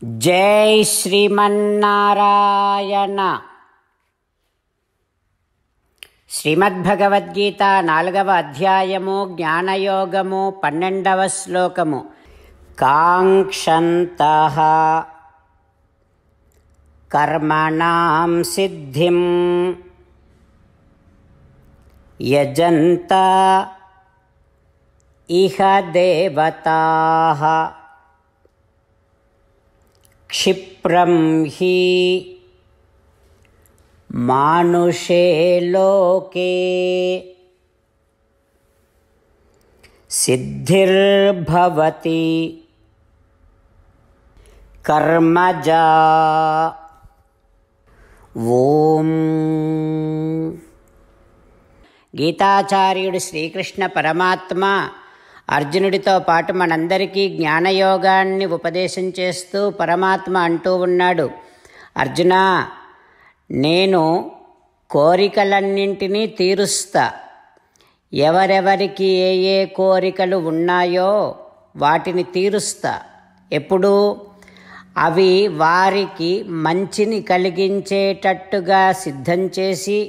జై శ్రీమన్నారాయణ. శ్రీమద్భగవద్గీత 4వ అధ్యాయము జ్ఞానయోగము 12వ శ్లోకము. కాంక్షంతః కర్మణాం సిద్ధిం యజంత ఇహ దేవతాః క్షిప్రం హి మానుషే లోకే సిద్ధిర్భవతి కర్మజా. ఓం. గీతాచార్యుడు శ్రీకృష్ణ పరమాత్మ అర్జునుడితో పాటు మనందరికీ జ్ఞానయోగాన్ని ఉపదేశం చేస్తూ పరమాత్మ అంటూ ఉన్నాడు, అర్జున, నేను కోరికలన్నింటినీ తీరుస్తా. ఎవరెవరికి ఏ ఏ కోరికలు ఉన్నాయో వాటిని తీరుస్తా. ఎప్పుడు? అవి వారికి మంచిని కలిగించేటట్టుగా సిద్ధం చేసి,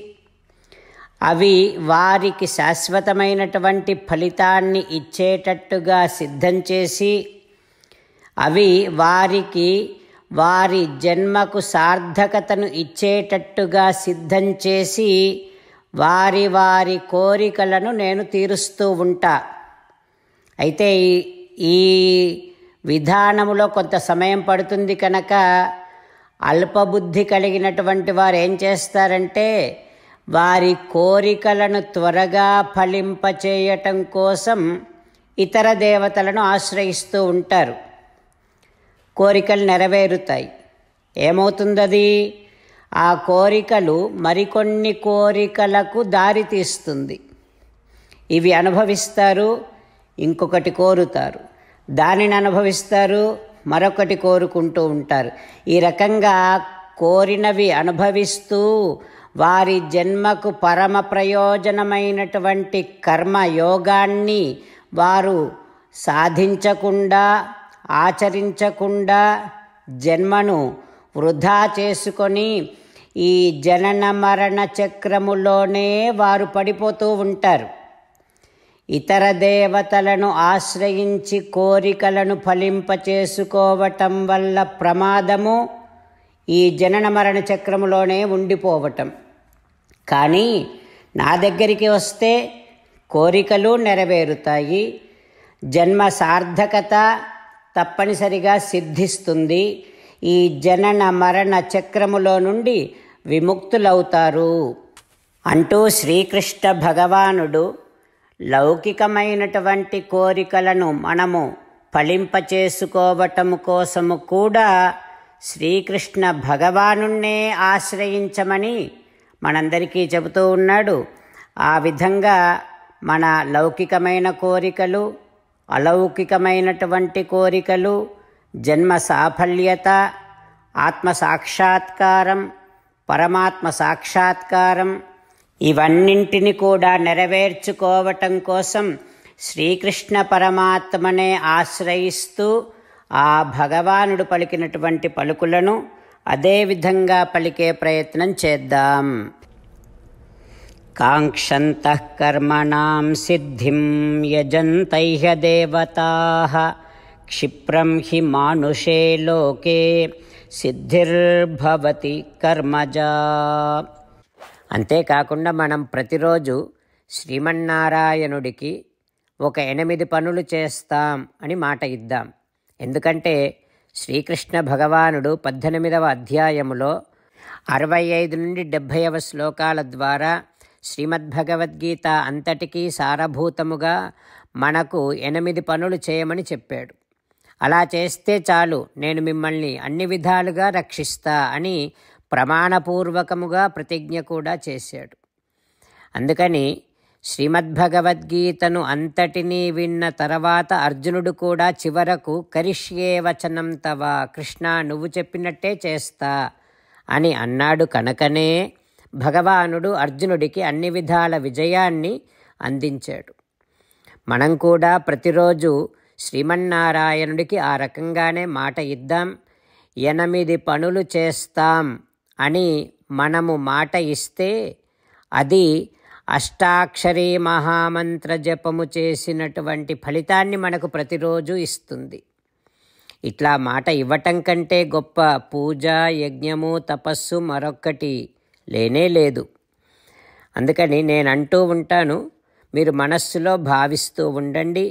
అవి వారికి శాశ్వతమైనటువంటి ఫలితాన్ని ఇచ్చేటట్టుగా సిద్ధం చేసి, అవి వారికి వారి జన్మకు సార్థకతను ఇచ్చేటట్టుగా సిద్ధం చేసి, వారి వారి కోరికలను నేను తీరుస్తూ ఉంటా. అయితే ఈ విధానములో కొంత సమయం పడుతుంది కనుక అల్పబుద్ధి కలిగినటువంటి వారు ఏం చేస్తారంటే, వారి కోరికలను త్వరగా ఫలింపచేయటం కోసం ఇతర దేవతలను ఆశ్రయిస్తూ ఉంటారు. కోరికలు నెరవేరుతాయి. ఏమవుతుందది? ఆ కోరికలు మరికొన్ని కోరికలకు దారితీస్తుంది. ఇవి అనుభవిస్తారు, ఇంకొకటి కోరుతారు, దానిని అనుభవిస్తారు, మరొకటి కోరుకుంటూ ఉంటారు. ఈ రకంగా కోరినవి అనుభవిస్తూ వారి జన్మకు పరమ ప్రయోజనమైనటువంటి కర్మయోగాన్ని వారు సాధించకుండా, ఆచరించకుండా జన్మను వృధా చేసుకొని ఈ జనన మరణ చక్రములోనే వారు పడిపోతూ ఉంటారు. ఇతర దేవతలను ఆశ్రయించి కోరికలను ఫలింపచేసుకోవటం వల్ల ప్రమాదము ఈ జనన మరణ చక్రములోనే ఉండిపోవటం. కానీ నా దగ్గరికి వస్తే కోరికలు నెరవేరుతాయి, జన్మ సార్థకత తప్పనిసరిగా సిద్ధిస్తుంది, ఈ జనన మరణ చక్రములో నుండి విముక్తులవుతారు అంటూ శ్రీకృష్ణ భగవానుడు లౌకికమైనటువంటి కోరికలను మనము ఫలింపచేసుకోవటం కోసము కూడా శ్రీకృష్ణ భగవానున్నే ఆశ్రయించమని మనందరికీ చెబుతూ ఉన్నాడు. ఆ విధంగా మన లౌకికమైన కోరికలు, అలౌకికమైనటువంటి కోరికలు, జన్మ సాఫల్యత, ఆత్మ సాక్షాత్కారం, పరమాత్మ సాక్షాత్కారం, ఇవన్నింటిని కూడా నెరవేర్చుకోవటం కోసం శ్రీకృష్ణ పరమాత్మనే ఆశ్రయిస్తూ ఆ భగవానుడు పలికినటువంటి పలుకులను అదేవిధంగా పలికే ప్రయత్నం చేద్దాం. కాంక్షంతః కర్మణాం సిద్ధిం యజంతైహ దేవతాః క్షిప్రం హి మానుషే లోకే సిద్ధిర్భవతి కర్మజా. అంతేకాకుండా మనం ప్రతిరోజు శ్రీమన్నారాయణుడికి ఒక 8 పనులు చేస్తాం అని మాట ఇద్దాం. ఎందుకంటే శ్రీకృష్ణ భగవానుడు 18వ అధ్యాయములో 65 నుండి 70వ శ్లోకాల ద్వారా శ్రీమద్భగవద్గీత అంతటికీ సారభూతముగా మనకు 8 పనులు చేయమని చెప్పాడు. అలా చేస్తే చాలు, నేను మిమ్మల్ని అన్ని విధాలుగా రక్షిస్తా అని ప్రమాణపూర్వకముగా ప్రతిజ్ఞ కూడా చేశాడు. అందుకని శ్రీమద్భగవద్గీతను అంతటినీ విన్న తర్వాత అర్జునుడు కూడా చివరకు కరిష్యే వచనం తవ, కృష్ణ నువ్వు చెప్పినట్టే చేస్తా అని అన్నాడు. కనుకనే భగవానుడు అర్జునుడికి అన్ని విధాల విజయాన్ని అందించాడు. మనం కూడా ప్రతిరోజు శ్రీమన్నారాయణుడికి ఆ రకంగానే మాట ఇద్దాం. 8 పనులు చేస్తాం అని మనము మాట ఇస్తే అది అష్టాక్షరీ మహామంత్ర జపము చేసినటువంటి ఫలితాన్ని మనకు ప్రతిరోజు ఇస్తుంది. ఇట్లా మాట ఇవ్వటం కంటే గొప్ప పూజ, యజ్ఞము, తపస్సు మరొక్కటి లేనే లేదు. అందుకని నేను అంటూ ఉంటాను, మీరు మనస్సులో భావిస్తూ ఉండండి.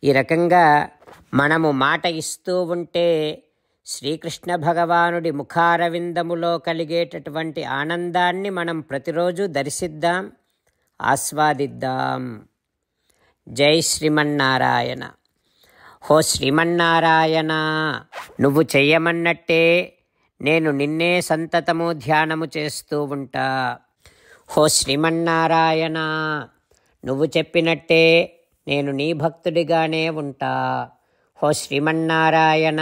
ఈ రకంగా మనము మాట ఇస్తూ ఉంటే శ్రీకృష్ణ భగవానుడి ముఖారవిందములో కలిగేటటువంటి ఆనందాన్ని మనం ప్రతిరోజు దర్శిద్దాం, ఆస్వాదిద్దాం. జై శ్రీమన్నారాయణ. హో శ్రీమన్నారాయణ, నువ్వు చెయ్యమన్నట్టే నేను నిన్నే సంతతము ధ్యానము చేస్తూ ఉంటా. హో శ్రీమన్నారాయణ, నువ్వు చెప్పినట్టే నేను నీ భక్తుడిగానే ఉంటా. హో శ్రీమన్నారాయణ,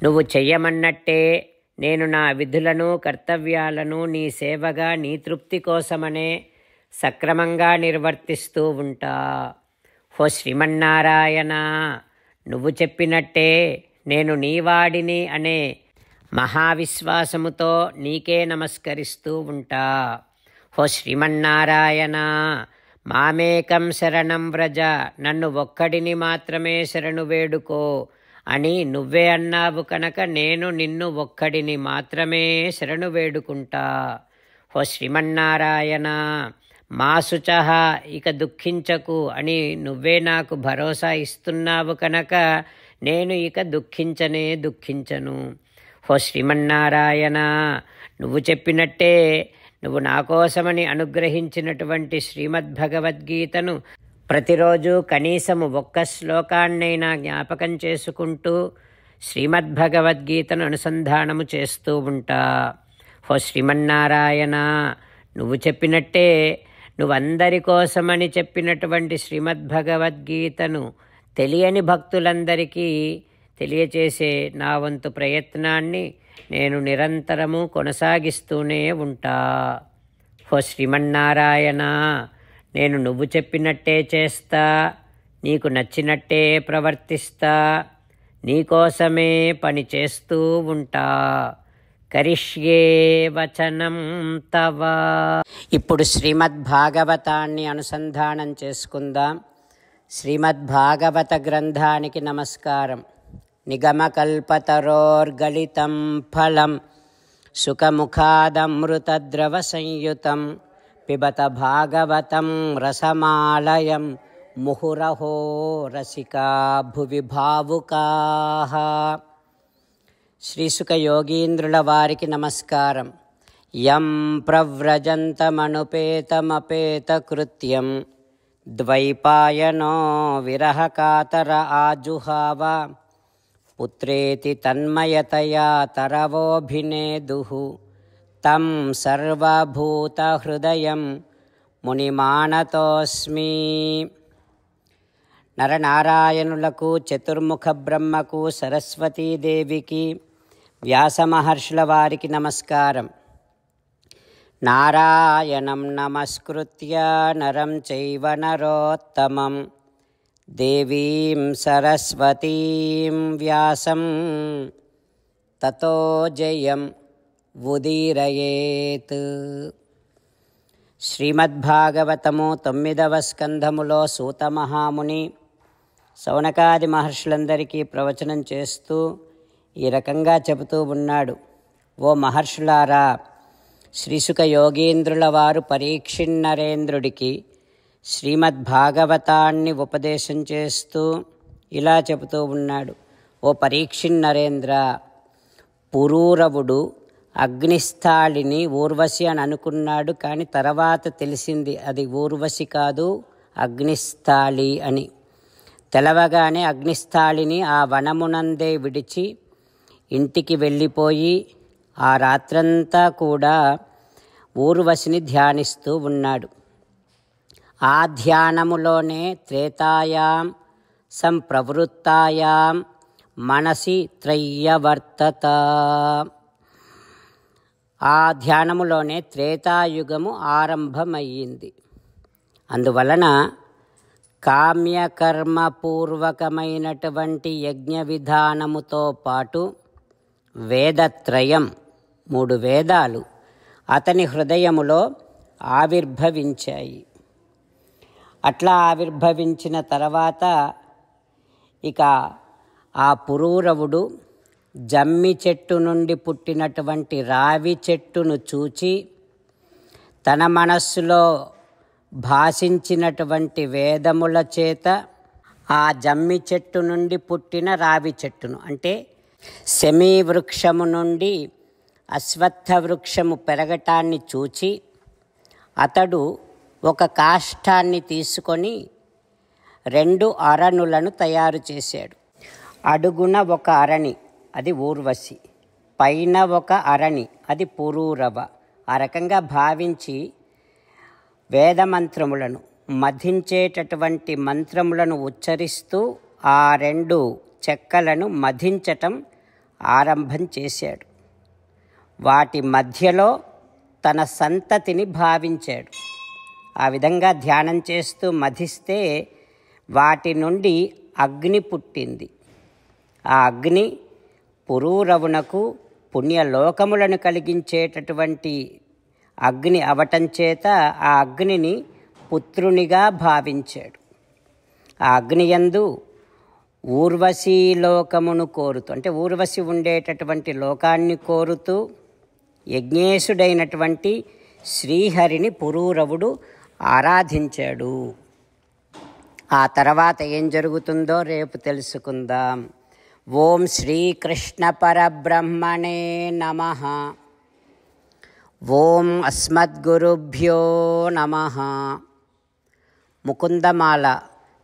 నువ్వు చెయ్యమన్నట్టే నేను నా విధులను, కర్తవ్యాలను నీ సేవగా, నీ తృప్తి కోసమనే సక్రమంగా నిర్వర్తిస్తూ ఉంటా. హో శ్రీమన్నారాయణ, నువ్వు చెప్పినట్టే నేను నీవాడిని అనే మహావిశ్వాసముతో నీకే నమస్కరిస్తూ ఉంటా. హో శ్రీమన్నారాయణ, మామేకం శరణం వ్రజ, నన్ను ఒక్కడిని మాత్రమే శరణు వేడుకో అని నువ్వే అన్నావు కనుక నేను నిన్ను ఒక్కడిని మాత్రమే శరణు వేడుకుంటా. హో శ్రీమన్నారాయణ, మా శుచః, ఇక దుఃఖించకు అని నువ్వే నాకు భరోసా ఇస్తున్నావు కనుక నేను ఇక దుఃఖించను. హో శ్రీమన్నారాయణ, నువ్వు చెప్పినట్టే నువ్వు నా కోసమని అనుగ్రహించినటువంటి శ్రీమద్భగవద్గీతను ప్రతిరోజు కనీసము ఒక్క శ్లోకాన్నైనా జ్ఞాపకం చేసుకుంటూ శ్రీమద్భగవద్గీతను అనుసంధానము చేస్తూ ఉంటా. హో శ్రీమన్నారాయణ, నువ్వు చెప్పినట్టే నువ్వందరి కోసమని చెప్పినటువంటి శ్రీమద్భగవద్గీతను తెలియని భక్తులందరికీ తెలియచేసే నా వంతు ప్రయత్నాన్ని నేను నిరంతరము కొనసాగిస్తూనే ఉంటా. హో శ్రీమన్నారాయణ, నేను నువ్వు చెప్పినట్టే చేస్తా, నీకు నచ్చినట్టే ప్రవర్తిస్తా, నీకోసమే పని చేస్తూ ఉంటా. కరిష్యే వచనం తవ. ఇప్పుడు శ్రీమద్భాగవతాన్ని అనుసంధానం చేసుకుందాం. శ్రీమద్భాగవత గ్రంథానికి నమస్కారం. నిగమకల్పతరోర్గలితం ఫలం సుఖముఖాదమృతద్రవ సంయుతం పిబత భాగవతం రసమాలయం ముహురహో రసికా భువి భావుకాః. శ్రీసుఖ యోగీంద్రుల వారికి నమస్కారం. యం ప్రవ్రజంతమనుపేతమపేతకృత్యం ద్వైపాయనో విరహకాతర ఆజుహావ పుత్రేతి తన్మయతయా తరవోభినేదుః తం సర్వభూతహృదయం మునిమానతోస్మి. నరనారాయణులకు, చతుర్ముఖ బ్రహ్మకు, సరస్వతీదేవికి, వ్యాసమహర్షుల వారికి నమస్కారం. నారాయణం నమస్కృత్య నరం చైవ నరోత్తమం దేవీం సరస్వతీం వ్యాసం తతో జయం ఉదీరయేత్. శ్రీమద్భాగవతము 9వ స్కంధములో సూతమహాముని శౌనకాది మహర్షులందరికీ ప్రవచనం చేస్తూ ఈ రకంగా చెబుతూ ఉన్నాడు. ఓ మహర్షులారా, శ్రీసుఖ యోగీంద్రుల వారు పరీక్షిన్నరేంద్రుడికి శ్రీమద్భాగవతాన్ని ఉపదేశం చేస్తూ ఇలా చెబుతూ ఉన్నాడు. ఓ పరీక్షిన్నరేంద్ర, పురూరవుడు అగ్నిస్థాళిని ఊర్వశి అని అనుకున్నాడు, కానీ తర్వాత తెలిసింది అది ఊర్వశి కాదు, అగ్నిస్థాళి అని. తెలవగానే అగ్నిస్థాళిని ఆ వనమునందే విడిచి ఇంటికి వెళ్ళిపోయి ఆ రాత్రంతా కూడా ఊర్వశిని ధ్యానిస్తూ ఉన్నాడు. ఆ ధ్యానములోనే త్రేతాయాం సంప్రవృత్తాయాం మనసి త్రయ్యవర్తత. ఆ ధ్యానములోనే త్రేతాయుగము ఆరంభమయ్యింది. అందువలన కామ్యకర్మపూర్వకమైనటువంటి యజ్ఞ విధానముతో పాటు వేదత్రయం 3 వేదాలు అతని హృదయములో ఆవిర్భవించాయి. అట్లా ఆవిర్భవించిన తర్వాత ఇక ఆ పురూరవుడు జమ్మి చెట్టు నుండి పుట్టినటువంటి రావి చెట్టును చూచి తన మనస్సులో భాషించినటువంటి వేదముల చేత ఆ జమ్మి చెట్టు నుండి పుట్టిన రావి చెట్టును, అంటే శమీ వృక్షము నుండి అశ్వత్థ వృక్షము పెరగటాన్ని చూచి అతడు ఒక కాష్టాన్ని తీసుకొని 2 అరణులను తయారు చేశాడు. అడుగున ఒక అరణి, అది ఊర్వశి, పైన ఒక అరణి, అది పురూరవ. ఆ రకంగా భావించి వేదమంత్రములను మధించేటటువంటి మంత్రములను ఉచ్చరిస్తూ ఆ 2 చెక్కలను మధించటం ఆరంభం చేశాడు. వాటి మధ్యలో తన సంతతిని భావించాడు. ఆ విధంగా ధ్యానం చేస్తూ మధిస్తే వాటి నుండి అగ్ని పుట్టింది. ఆ అగ్ని పురూరవునకు పుణ్యలోకములను కలిగించేటటువంటి అగ్ని అవటం చేత ఆ అగ్నిని పుత్రునిగా భావించాడు. ఆ అగ్నియందు ఊర్వశీలోకమును కోరుతూ, అంటే ఊర్వశి ఉండేటటువంటి లోకాన్ని కోరుతూ యజ్ఞేశుడైనటువంటి శ్రీహరిని పురూరవుడు ఆరాధించాడు. ఆ తర్వాత ఏం జరుగుతుందో రేపు తెలుసుకుందాం. ఓం శ్రీకృష్ణ పరబ్రహ్మణే నమః. ఓం అస్మద్గురుభ్యో నమః. ముకుందమాల.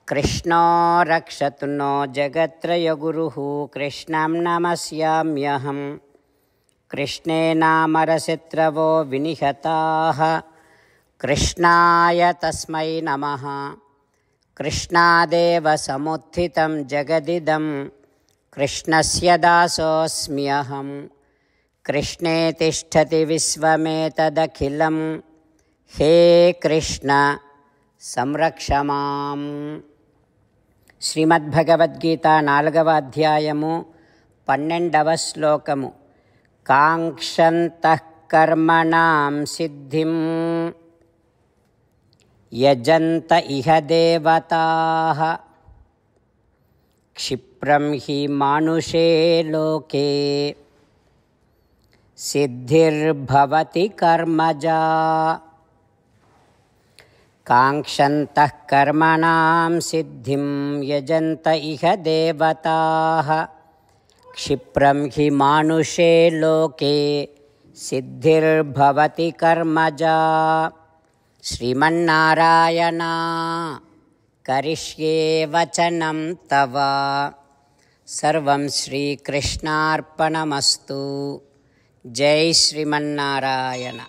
కృష్ణో రక్షతు నో జగత్రయగురుః కృష్ణం నమస్యామ్యహం. కృష్ణే నామరశత్రవో వినిహతాః కృష్ణాయ తస్మై నమః. కృష్ణాదేవ సముత్థితం జగదిదం కృష్ణస్య దాసోऽస్మ్యహం. కృష్ణే తిష్టతి విశ్వమేతదఖిలం హే కృష్ణ సంరక్ష మాం. శ్రీమద్భగవద్గీత 4వ అధ్యాయము 12వ శ్లోకము. కాంక్షంతః కర్మణాం సిద్ధిం యజంత ఇహ దేవతాః క్షిప్రం హి మానుషే లోకే సిద్ధిర్భవతి కర్మజా. కాంక్షంతః కర్మణాం సిద్ధిం యజంత ఇహ దేవతాః క్షిప్రం హి మానుషే లోకే సిద్ధిర్భవతి కర్మజా. శ్రీమన్నారాయణ కరిష్యే వచనం తవ. సర్వం శ్రీకృష్ణార్పణమస్తు. జై శ్రీమన్నారాయణ.